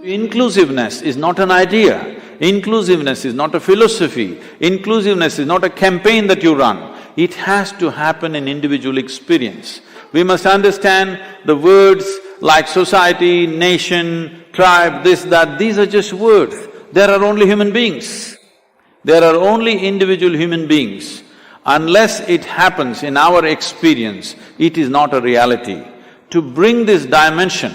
Inclusiveness is not an idea, inclusiveness is not a philosophy, inclusiveness is not a campaign that you run. It has to happen in individual experience. We must understand the words like society, nation, tribe, this, that, these are just words. There are only human beings. There are only individual human beings. Unless it happens in our experience, it is not a reality. To bring this dimension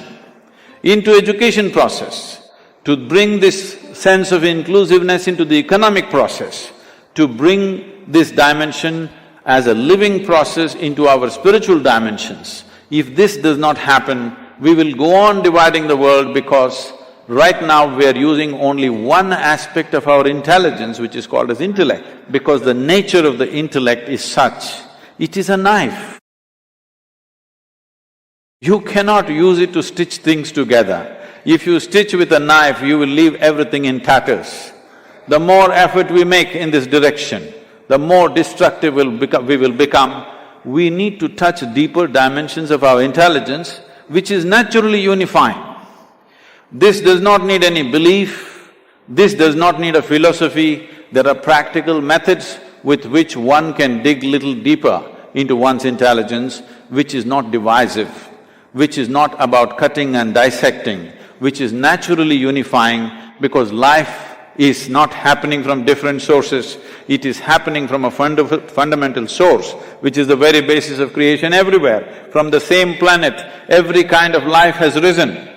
into education process, to bring this sense of inclusiveness into the economic process, to bring this dimension as a living process into our spiritual dimensions, if this does not happen, we will go on dividing the world because right now we are using only one aspect of our intelligence, which is called as intellect, because the nature of the intellect is such, it is a knife. You cannot use it to stitch things together. If you stitch with a knife, you will leave everything in tatters. The more effort we make in this direction, the more destructive we will become. We need to touch deeper dimensions of our intelligence, which is naturally unifying. This does not need any belief, this does not need a philosophy. There are practical methods with which one can dig little deeper into one's intelligence, which is not divisive, which is not about cutting and dissecting, which is naturally unifying, because life is not happening from different sources, it is happening from a fundamental source, which is the very basis of creation everywhere. From the same planet, every kind of life has risen,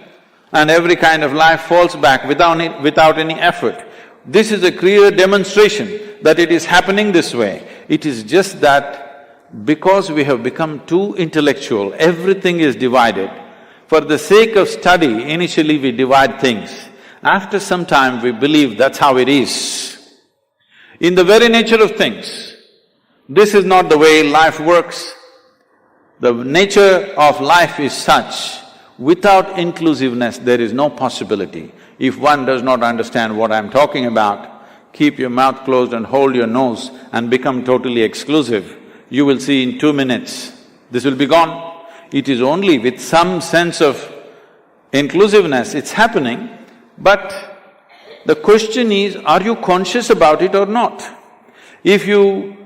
and every kind of life falls back without any effort. This is a clear demonstration that it is happening this way. It is just that because we have become too intellectual, everything is divided. For the sake of study, initially we divide things. After some time, we believe that's how it is. In the very nature of things, this is not the way life works. The nature of life is such, without inclusiveness, there is no possibility. If one does not understand what I'm talking about, keep your mouth closed and hold your nose and become totally exclusive. You will see in 2 minutes, this will be gone. It is only with some sense of inclusiveness it's happening, but the question is, are you conscious about it or not? If you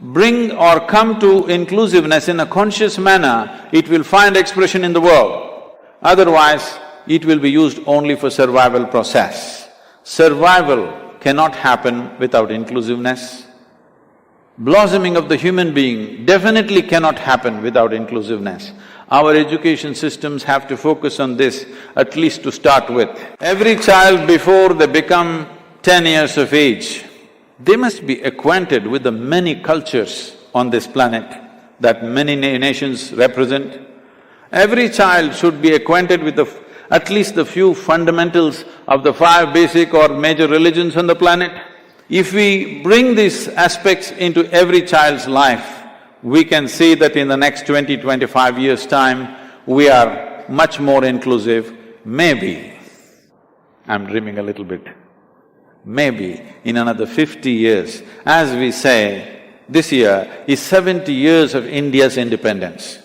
bring or come to inclusiveness in a conscious manner, it will find expression in the world. Otherwise, it will be used only for survival process. Survival cannot happen without inclusiveness. Blossoming of the human being definitely cannot happen without inclusiveness. Our education systems have to focus on this, at least to start with. Every child before they become 10 years of age, they must be acquainted with the many cultures on this planet that many nations represent. Every child should be acquainted with at least the few fundamentals of the 5 basic or major religions on the planet. If we bring these aspects into every child's life, we can see that in the next 20-25 years' time, we are much more inclusive. Maybe, I'm dreaming a little bit, maybe in another 50 years, as we say, this year is 70 years of India's independence.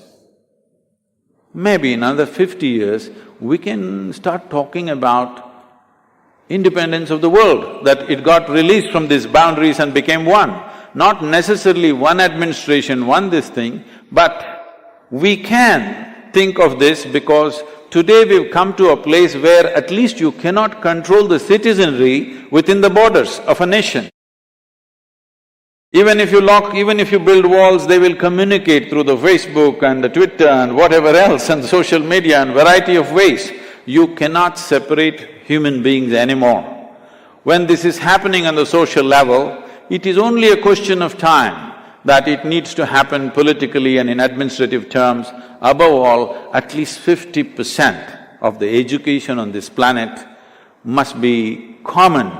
Maybe in another 50 years, we can start talking about independence of the world, that it got released from these boundaries and became one. Not necessarily one administration, one this thing, but we can think of this because today we've come to a place where at least you cannot control the citizenry within the borders of a nation. Even if you build walls, they will communicate through the Facebook and the Twitter and whatever else and social media and variety of ways. You cannot separate human beings anymore. When this is happening on the social level, it is only a question of time that it needs to happen politically and in administrative terms. Above all, at least 50% of the education on this planet must be common.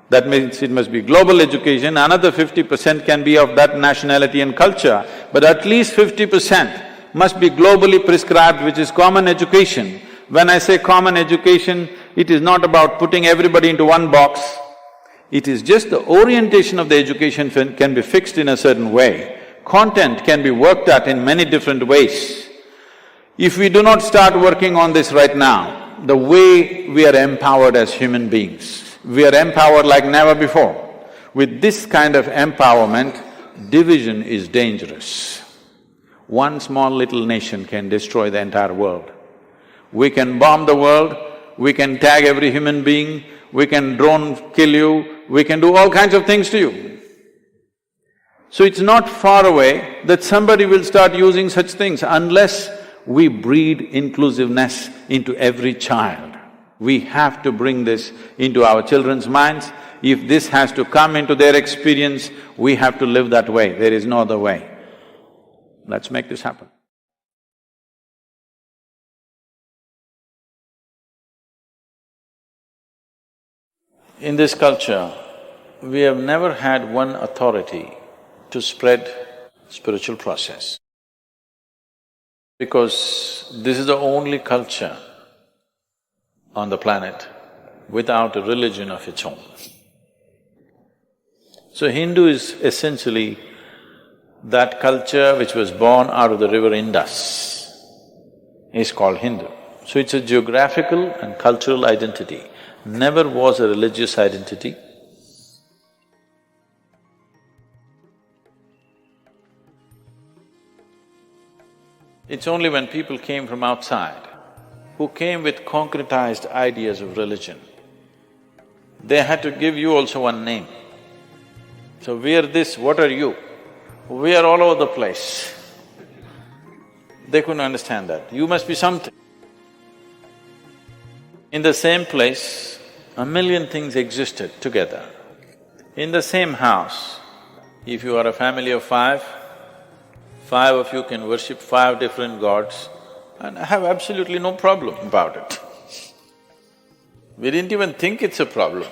That means it must be global education, another 50% can be of that nationality and culture, but at least 50% must be globally prescribed, which is common education. When I say common education, it is not about putting everybody into one box. It is just the orientation of the education can be fixed in a certain way. Content can be worked at in many different ways. If we do not start working on this right now, the way we are empowered as human beings. We are empowered like never before. With this kind of empowerment, division is dangerous. One small little nation can destroy the entire world. We can bomb the world, we can tag every human being, we can drone kill you, we can do all kinds of things to you. So it's not far away that somebody will start using such things unless we breed inclusiveness into every child. We have to bring this into our children's minds. If this has to come into their experience, we have to live that way, there is no other way. Let's make this happen. In this culture, we have never had one authority to spread spiritual process. Because this is the only culture on the planet without a religion of its own. So Hindu is essentially that culture which was born out of the river Indus is called Hindu. So it's a geographical and cultural identity, never was a religious identity. It's only when people came from outside, who came with concretized ideas of religion, they had to give you also one name. So we are this, what are you? We are all over the place. They couldn't understand that, you must be something. In the same place, a million things existed together. In the same house, if you are a family of five of you can worship 5 different gods and have absolutely no problem about it. We didn't even think it's a problem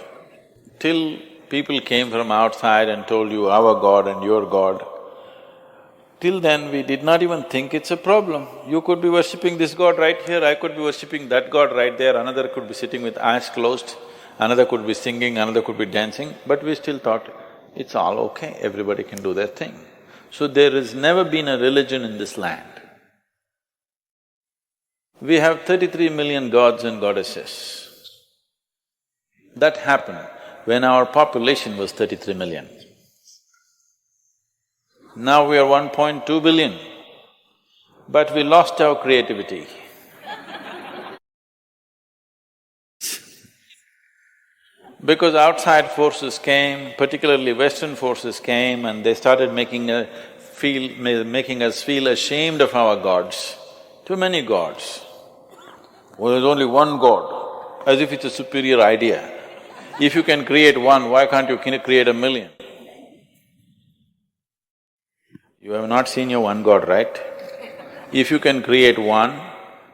till people came from outside and told you our God and your God. Till then, we did not even think it's a problem. You could be worshipping this God right here, I could be worshipping that God right there, another could be sitting with eyes closed, another could be singing, another could be dancing, but we still thought it's all okay, everybody can do their thing. So there has never been a religion in this land. We have 33 million gods and goddesses. That happened when our population was 33 million. Now we are 1.2 billion, but we lost our creativity. Because outside forces came, particularly Western forces came and they started making us feel ashamed of our gods. Too many gods. Well, there's only one God, as if it's a superior idea. If you can create one, why can't you create a million? You have not seen your one God, right? If you can create one,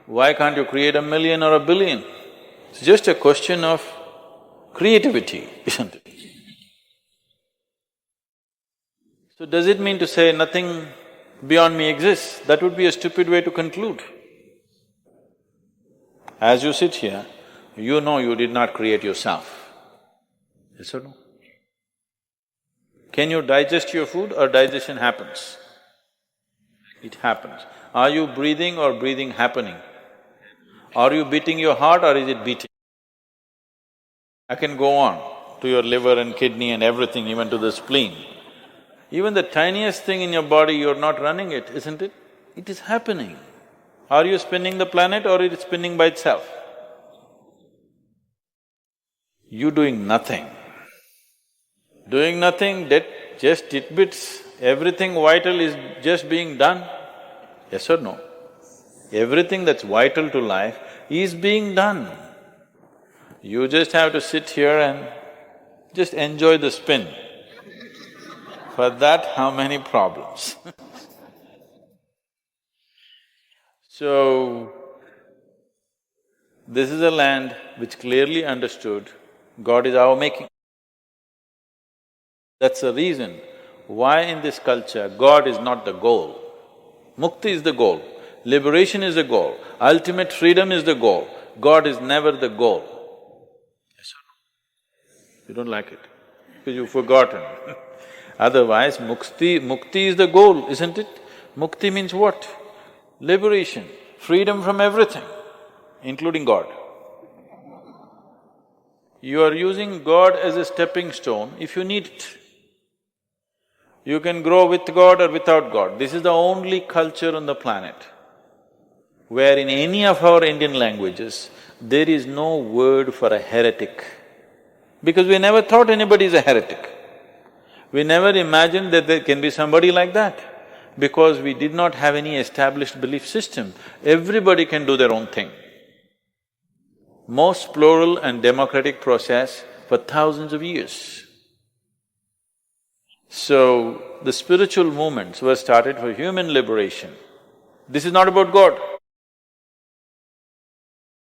why can't you create a million or a billion? It's just a question of creativity, isn't it? So does it mean to say nothing beyond me exists? That would be a stupid way to conclude. As you sit here, you know you did not create yourself. Yes or no? Can you digest your food or digestion happens? It happens. Are you breathing or breathing happening? Are you beating your heart or is it beating? I can go on to your liver and kidney and everything, even to the spleen. Even the tiniest thing in your body, you're not running it, isn't it? It is happening. Are you spinning the planet or is it spinning by itself? You doing nothing. Doing nothing, just tidbits, everything vital is just being done. Yes or no? Everything that's vital to life is being done. You just have to sit here and just enjoy the spin. For that, how many problems? So, this is a land which clearly understood God is our making. That's the reason why in this culture God is not the goal. Mukti is the goal, liberation is the goal, ultimate freedom is the goal. God is never the goal. Yes or no? You don't like it, because you've forgotten. Otherwise, mukti is the goal, isn't it? Mukti means what? Liberation, freedom from everything, including God. You are using God as a stepping stone if you need it. You can grow with God or without God. This is the only culture on the planet where in any of our Indian languages, there is no word for a heretic. Because we never thought anybody is a heretic. We never imagined that there can be somebody like that. Because we did not have any established belief system. Everybody can do their own thing. Most plural and democratic process for thousands of years. So, the spiritual movements were started for human liberation. This is not about God.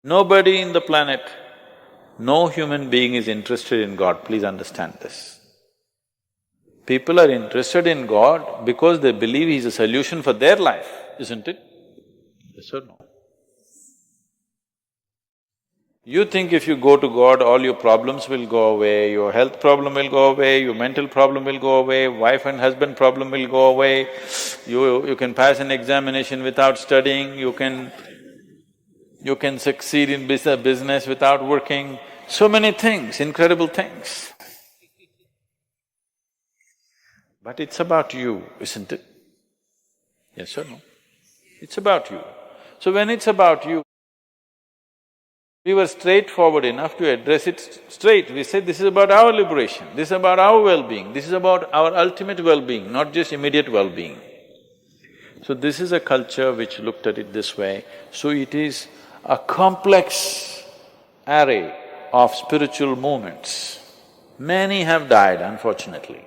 Nobody in the planet, no human being is interested in God, please understand this. People are interested in God because they believe He's a solution for their life, isn't it? Yes or no? You think if you go to God, all your problems will go away, your health problem will go away, your mental problem will go away, wife and husband problem will go away, you can pass an examination without studying, you can succeed in business without working, so many things, incredible things. But it's about you, isn't it? Yes or no? It's about you. So when it's about you, we were straightforward enough to address it straight. We said, this is about our liberation, this is about our well-being, this is about our ultimate well-being, not just immediate well-being. So this is a culture which looked at it this way. So it is a complex array of spiritual movements. Many have died, unfortunately.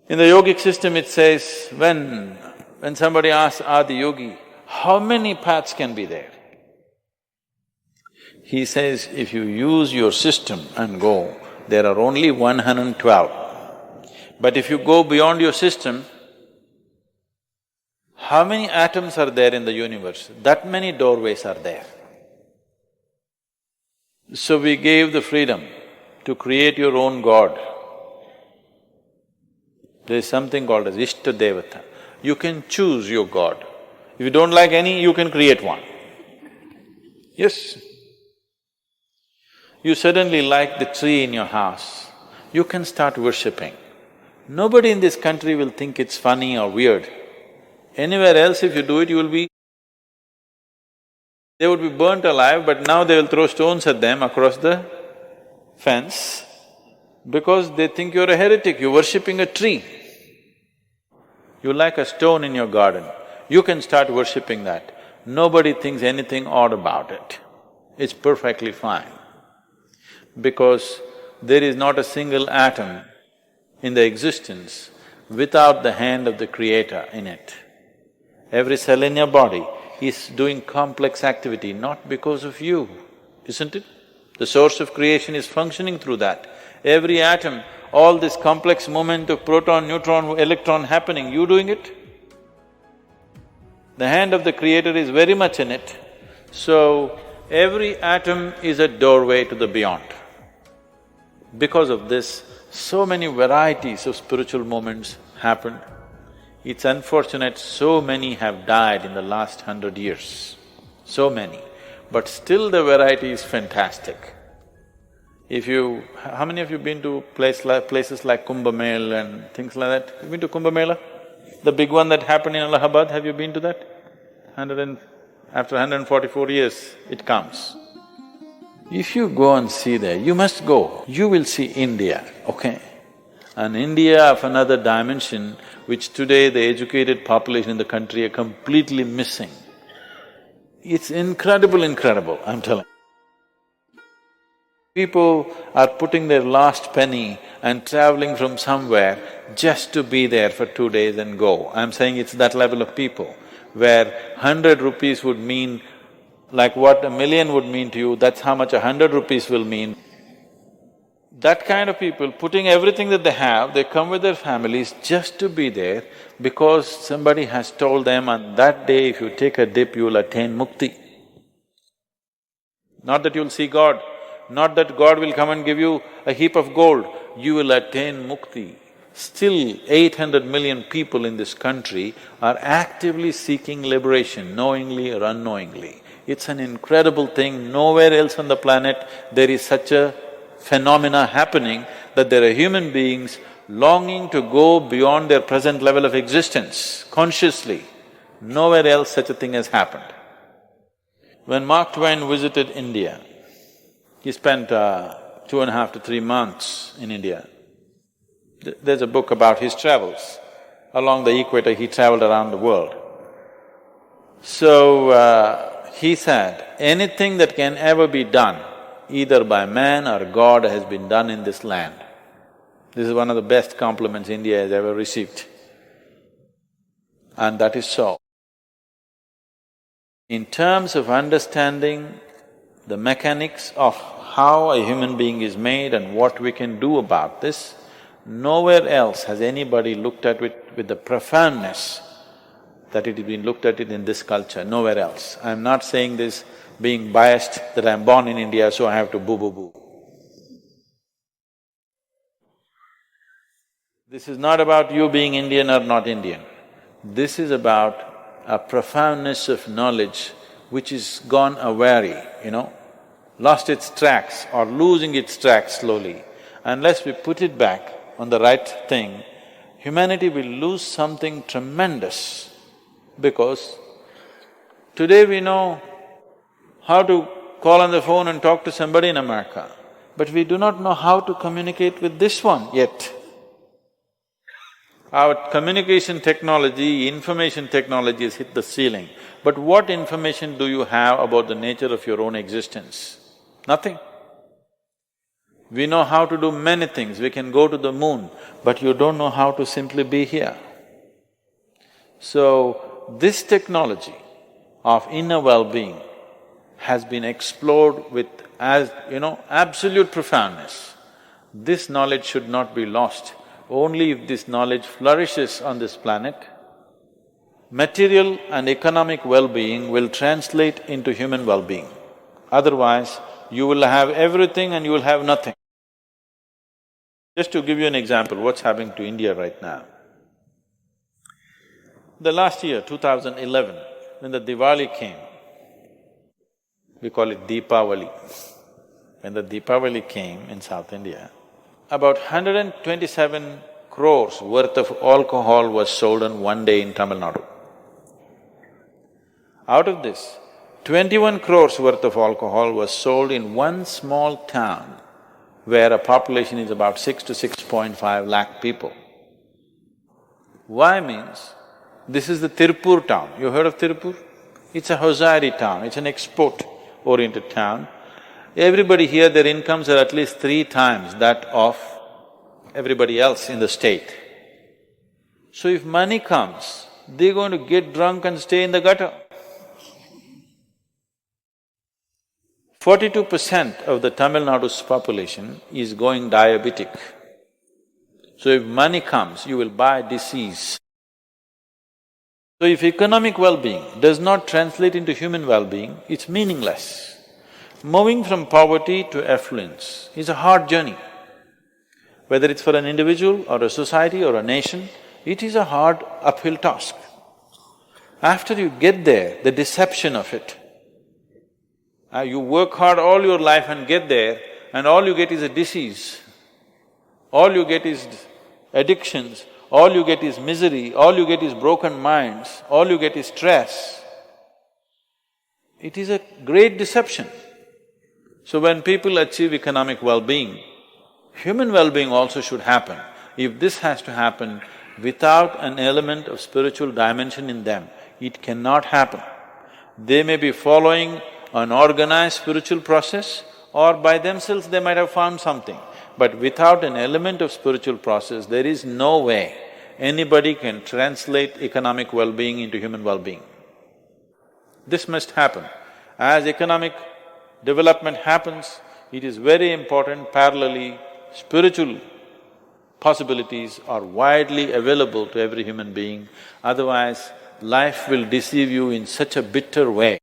In the yogic system it says, when somebody asks Adi Yogi, how many paths can be there? He says, if you use your system and go, there are only 112. But if you go beyond your system, how many atoms are there in the universe? That many doorways are there. So we gave the freedom to create your own God. There is something called as Ishta Devata. You can choose your God. If you don't like any, you can create one. Yes. You suddenly like the tree in your house, you can start worshipping. Nobody in this country will think it's funny or weird. Anywhere else if you do it, you will be… they would be burnt alive, but now they will throw stones at them across the fence because they think you're a heretic, you're worshipping a tree. You like a stone in your garden, you can start worshipping that. Nobody thinks anything odd about it. It's perfectly fine. Because there is not a single atom in the existence without the hand of the Creator in it. Every cell in your body is doing complex activity not because of you, isn't it? The source of creation is functioning through that. Every atom, all this complex movement of proton, neutron, electron happening, you doing it? The hand of the Creator is very much in it. So, every atom is a doorway to the beyond. Because of this, so many varieties of spiritual movements happened. It's unfortunate so many have died in the last 100 years, so many. But still the variety is fantastic. If you… how many of you been to places like Kumbh Mela and things like that? You been to Kumbh Mela? The big one that happened in Allahabad, have you been to that? After 144 years, it comes. If you go and see there, you must go, you will see India, okay? An India of another dimension, which today the educated population in the country are completely missing. It's incredible, I'm telling you. People are putting their last penny and traveling from somewhere just to be there for 2 days and go. I'm saying it's that level of people, where 100 rupees would mean like what a million would mean to you, that's how much 100 rupees will mean. That kind of people, putting everything that they have, they come with their families just to be there because somebody has told them on that day if you take a dip, you'll attain mukti. Not that you'll see God, not that God will come and give you a heap of gold, you will attain mukti. Still, 800 million people in this country are actively seeking liberation, knowingly or unknowingly. It's an incredible thing. Nowhere else on the planet there is such a phenomena happening that there are human beings longing to go beyond their present level of existence consciously. Nowhere else such a thing has happened. When Mark Twain visited India, he spent 2.5 to 3 months in India. There's a book about his travels. Along the equator, he traveled around the world. So, he said, anything that can ever be done, either by man or God, has been done in this land. This is one of the best compliments India has ever received. And that is so. In terms of understanding the mechanics of how a human being is made and what we can do about this, nowhere else has anybody looked at it with the profoundness that it has been looked at it in this culture, nowhere else. I'm not saying this being biased that I'm born in India, so I have to boo-boo-boo. This is not about you being Indian or not Indian. This is about a profoundness of knowledge which is gone awry, lost its tracks or losing its tracks slowly. Unless we put it back on the right thing, humanity will lose something tremendous. Because today we know how to call on the phone and talk to somebody in America, but we do not know how to communicate with this one yet. Our communication technology, information technology has hit the ceiling, but what information do you have about the nature of your own existence? Nothing. We know how to do many things, we can go to the moon, but you don't know how to simply be here. So, this technology of inner well-being has been explored with absolute profoundness. This knowledge should not be lost. Only if this knowledge flourishes on this planet, material and economic well-being will translate into human well-being. Otherwise, you will have everything and you will have nothing. Just to give you an example, what's happening to India right now. The last year, 2011, when the Diwali came, we call it Deepavali. When the Deepavali came in South India, about 127 crores worth of alcohol was sold in one day in Tamil Nadu. Out of this, 21 crores worth of alcohol was sold in one small town where a population is about 6 to 6.5 lakh people. Why means, this is the Tirupur town. You heard of Tirupur? It's a hosiery town, it's an export-oriented town. Everybody here, their incomes are at least 3 times that of everybody else in the state. So if money comes, they're going to get drunk and stay in the gutter. 42% of the Tamil Nadu's population is going diabetic. So if money comes, you will buy disease. So if economic well-being does not translate into human well-being, it's meaningless. Moving from poverty to affluence is a hard journey. Whether it's for an individual or a society or a nation, it is a hard uphill task. After you get there, the deception of it, you work hard all your life and get there, and all you get is a disease. All you get is addictions, all you get is misery, all you get is broken minds, all you get is stress. It is a great deception. So when people achieve economic well-being, human well-being also should happen. If this has to happen without an element of spiritual dimension in them, it cannot happen. They may be following an organized spiritual process, or by themselves they might have found something. But without an element of spiritual process, there is no way anybody can translate economic well-being into human well-being. This must happen. As economic development happens, it is very important parallelly, spiritual possibilities are widely available to every human being. Otherwise, life will deceive you in such a bitter way